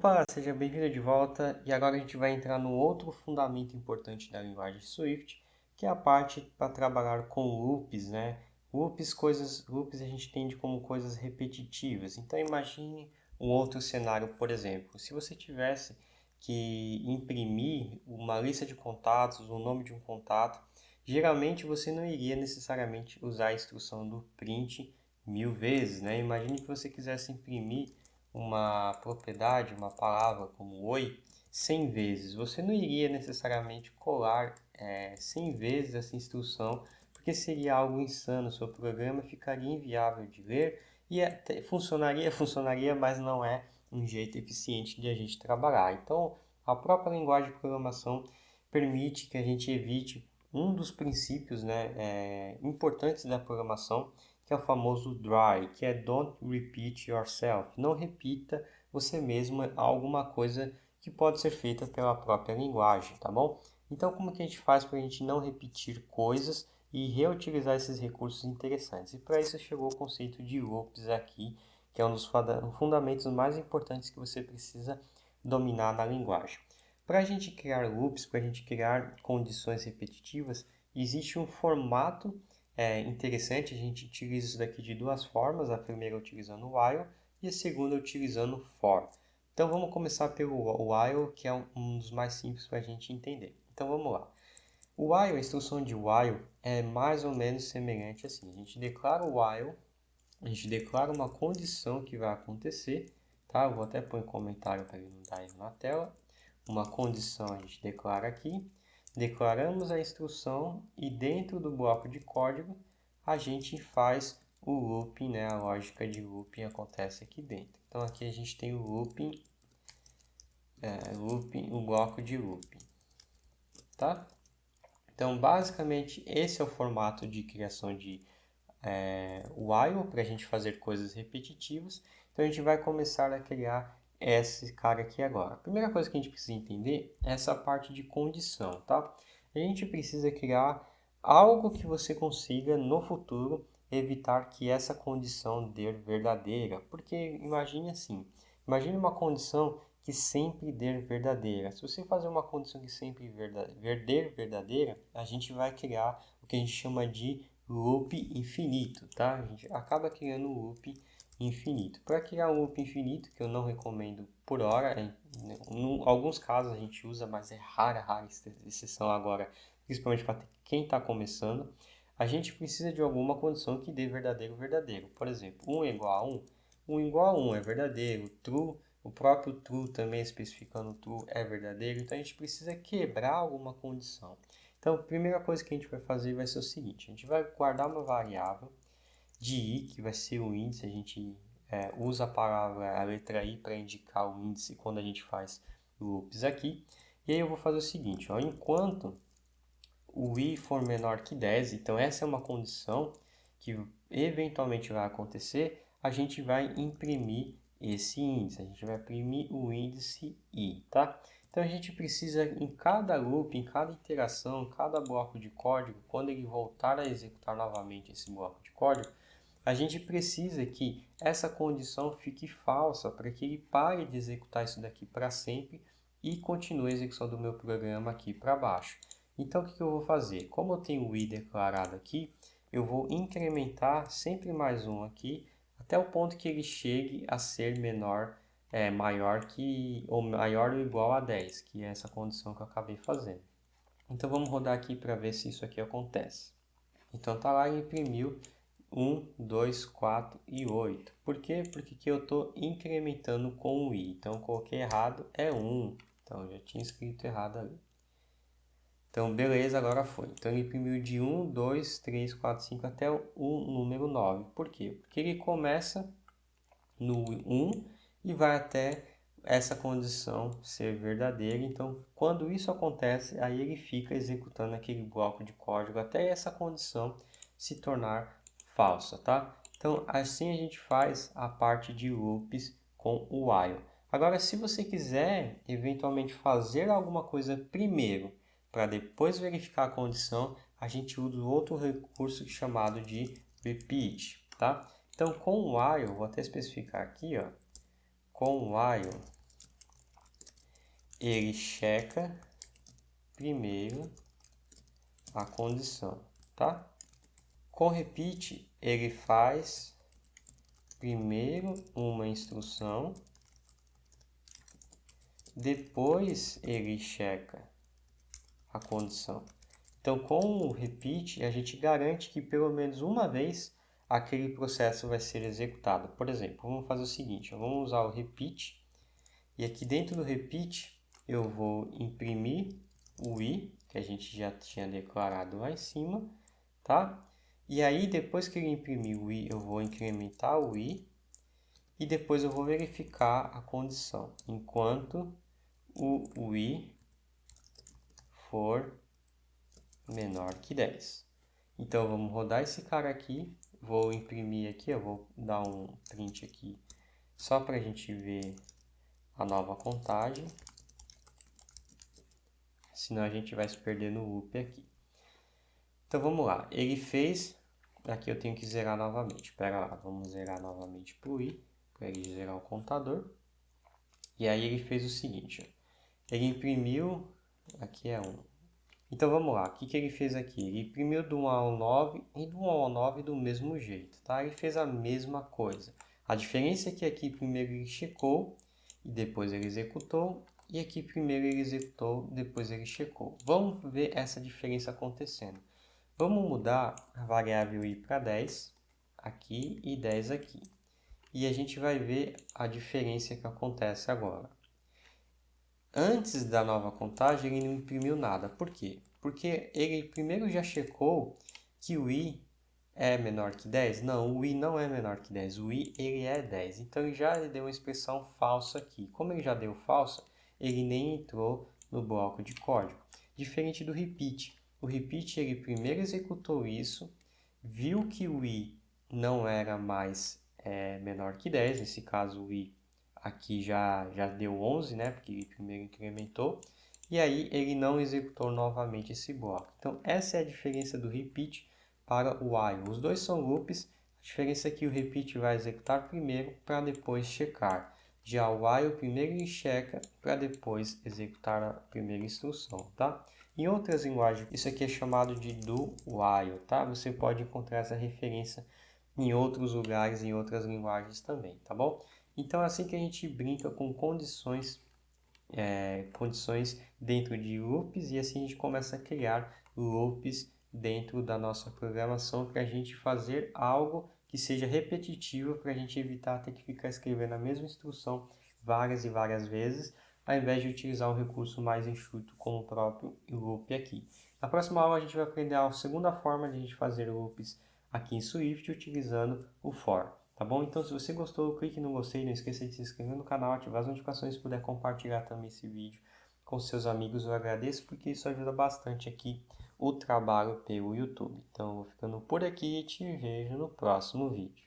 Opa, seja bem-vindo de volta e agora a gente vai entrar no outro fundamento importante da linguagem Swift, que é a parte para trabalhar com loops, né? Loops a gente entende como coisas repetitivas. Então imagine um outro cenário, por exemplo, se você tivesse que imprimir uma lista de contatos, o nome de um contato, geralmente você não iria necessariamente usar a instrução do print 1000 vezes, né? Imagine que você quisesse imprimir uma propriedade, uma palavra como oi, 100 vezes. Você não iria necessariamente colar 100 vezes essa instrução, porque seria algo insano. O seu programa ficaria inviável de ler e até funcionaria, mas não é um jeito eficiente de a gente trabalhar. Então, a própria linguagem de programação permite que a gente evite um dos princípios, importantes da programação, que é o famoso DRY, que é Don't Repeat Yourself. Não repita você mesmo alguma coisa que pode ser feita pela própria linguagem, tá bom? Então, como que a gente faz para a gente não repetir coisas e reutilizar esses recursos interessantes? E para isso chegou o conceito de loops aqui, que é um dos fundamentos mais importantes que você precisa dominar na linguagem. Para a gente criar loops, para a gente criar condições repetitivas, existe um formato interessante. A gente utiliza isso daqui de duas formas, a primeira utilizando o while e a segunda utilizando for. Então vamos começar pelo while, que é um dos mais simples para a gente entender. Então vamos lá. O while, a instrução de while, é mais ou menos semelhante assim. A gente declara o while, a gente declara uma condição que vai acontecer, tá? Eu vou até pôr em comentário para ele não dar erro na tela. Uma condição a gente declara aqui, declaramos a instrução e dentro do bloco de código a gente faz o looping, né? A lógica de looping acontece aqui dentro. Então aqui a gente tem o looping, o bloco de looping, tá? Então basicamente esse é o formato de criação de while para a gente fazer coisas repetitivas. Então a gente vai começar a criar esse cara aqui agora. A primeira coisa que a gente precisa entender é essa parte de condição, tá? A gente precisa criar algo que você consiga no futuro evitar que essa condição dê verdadeira, porque imagine assim, imagine uma condição que sempre dê verdadeira. Se você fazer uma condição que sempre dê verdadeira, a gente vai criar o que a gente chama de loop infinito, tá? A gente acaba criando um loop infinito. Para criar um loop infinito, que eu não recomendo por hora, em alguns casos a gente usa, mas é rara exceção agora, principalmente para quem está começando, a gente precisa de alguma condição que dê verdadeiro. Por exemplo, 1 é igual a 1, 1 igual a 1 é verdadeiro, true, o próprio true também especificando true é verdadeiro, então a gente precisa quebrar alguma condição. Então, a primeira coisa que a gente vai fazer vai ser o seguinte: a gente vai guardar uma variável de i, que vai ser o índice. A gente usa a letra i para indicar o índice quando a gente faz loops aqui. E aí eu vou fazer o seguinte, ó, enquanto o i for menor que 10, então essa é uma condição que eventualmente vai acontecer, a gente vai imprimir esse índice, a gente vai imprimir o índice i, tá? Então a gente precisa, em cada loop, em cada iteração, em cada bloco de código, quando ele voltar a executar novamente esse bloco de código, a gente precisa que essa condição fique falsa para que ele pare de executar isso daqui para sempre e continue a execução do meu programa aqui para baixo. Então o que eu vou fazer? Como eu tenho o i declarado aqui, eu vou incrementar sempre mais um aqui até o ponto que ele chegue a ser maior que ou maior ou igual a 10, que é essa condição que eu acabei fazendo. Então vamos rodar aqui para ver se isso aqui acontece. Então tá lá, ele imprimiu 1, 2, 4 e 8. Por quê? Porque aqui eu estou incrementando com o i. Então eu coloquei errado, é 1. Então eu já tinha escrito errado ali. Então beleza, agora foi. Então ele imprimiu de 1, 2, 3, 4, 5 até o número 9. Por quê? Porque ele começa no 1 e vai até essa condição ser verdadeira. Então, quando isso acontece, aí ele fica executando aquele bloco de código até essa condição se tornar falsa, tá? Então, assim a gente faz a parte de loops com o while. Agora, se você quiser eventualmente fazer alguma coisa primeiro, para depois verificar a condição, a gente usa outro recurso chamado de repeat, tá? Então, com o while, vou até especificar aqui, ó, com o while, ele checa primeiro a condição, tá? Com repeat, ele faz primeiro uma instrução, depois ele checa a condição. Então, com o repeat, a gente garante que pelo menos uma vez aquele processo vai ser executado. Por exemplo, vamos fazer o seguinte, vamos usar o repeat, e aqui dentro do repeat eu vou imprimir o i, que a gente já tinha declarado lá em cima, tá? E aí, depois que ele imprimir o i, eu vou incrementar o i, e depois eu vou verificar a condição, enquanto o i for menor que 10. Então, vamos rodar esse cara aqui, vou imprimir aqui, eu vou dar um print aqui, só para a gente ver a nova contagem, senão a gente vai se perder no loop aqui. Então, vamos lá, ele fez, aqui eu tenho que zerar novamente, espera lá, vamos zerar novamente para o i, para ele zerar o contador, e aí ele fez o seguinte, ele imprimiu, aqui é 1. Então vamos lá, o que ele fez aqui? Ele imprimiu do 1 ao 9 e do 1 ao 9 do mesmo jeito, tá? Ele fez a mesma coisa. A diferença é que aqui primeiro ele checou e depois ele executou, e aqui primeiro ele executou, depois ele checou. Vamos ver essa diferença acontecendo. Vamos mudar a variável i para 10 aqui e 10 aqui. E a gente vai ver a diferença que acontece agora. Antes da nova contagem, ele não imprimiu nada. Por quê? Porque ele primeiro já checou que o i é menor que 10. Não, o i não é menor que 10. O i ele é 10. Então, ele já deu uma expressão falsa aqui. Como ele já deu falsa, ele nem entrou no bloco de código. Diferente do repeat. O repeat, ele primeiro executou isso, viu que o i não era mais menor que 10. Nesse caso, o i aqui já deu 11, né? Porque ele primeiro incrementou. E aí ele não executou novamente esse bloco. Então, essa é a diferença do repeat para o while. Os dois são loops. A diferença é que o repeat vai executar primeiro para depois checar. Já o while, primeiro ele checa para depois executar a primeira instrução, tá? Em outras linguagens, isso aqui é chamado de do while, tá? Você pode encontrar essa referência em outros lugares, em outras linguagens também, tá bom? Então, é assim que a gente brinca com condições dentro de loops, e assim a gente começa a criar loops dentro da nossa programação para a gente fazer algo que seja repetitivo, para a gente evitar ter que ficar escrevendo a mesma instrução várias e várias vezes, ao invés de utilizar um recurso mais enxuto como o próprio loop aqui. Na próxima aula a gente vai aprender a segunda forma de a gente fazer loops aqui em Swift utilizando o for. Tá bom? Então, se você gostou, clique no gostei, não esqueça de se inscrever no canal, ativar as notificações, se puder compartilhar também esse vídeo com seus amigos, eu agradeço, porque isso ajuda bastante aqui o trabalho pelo YouTube. Então, eu vou ficando por aqui e te vejo no próximo vídeo.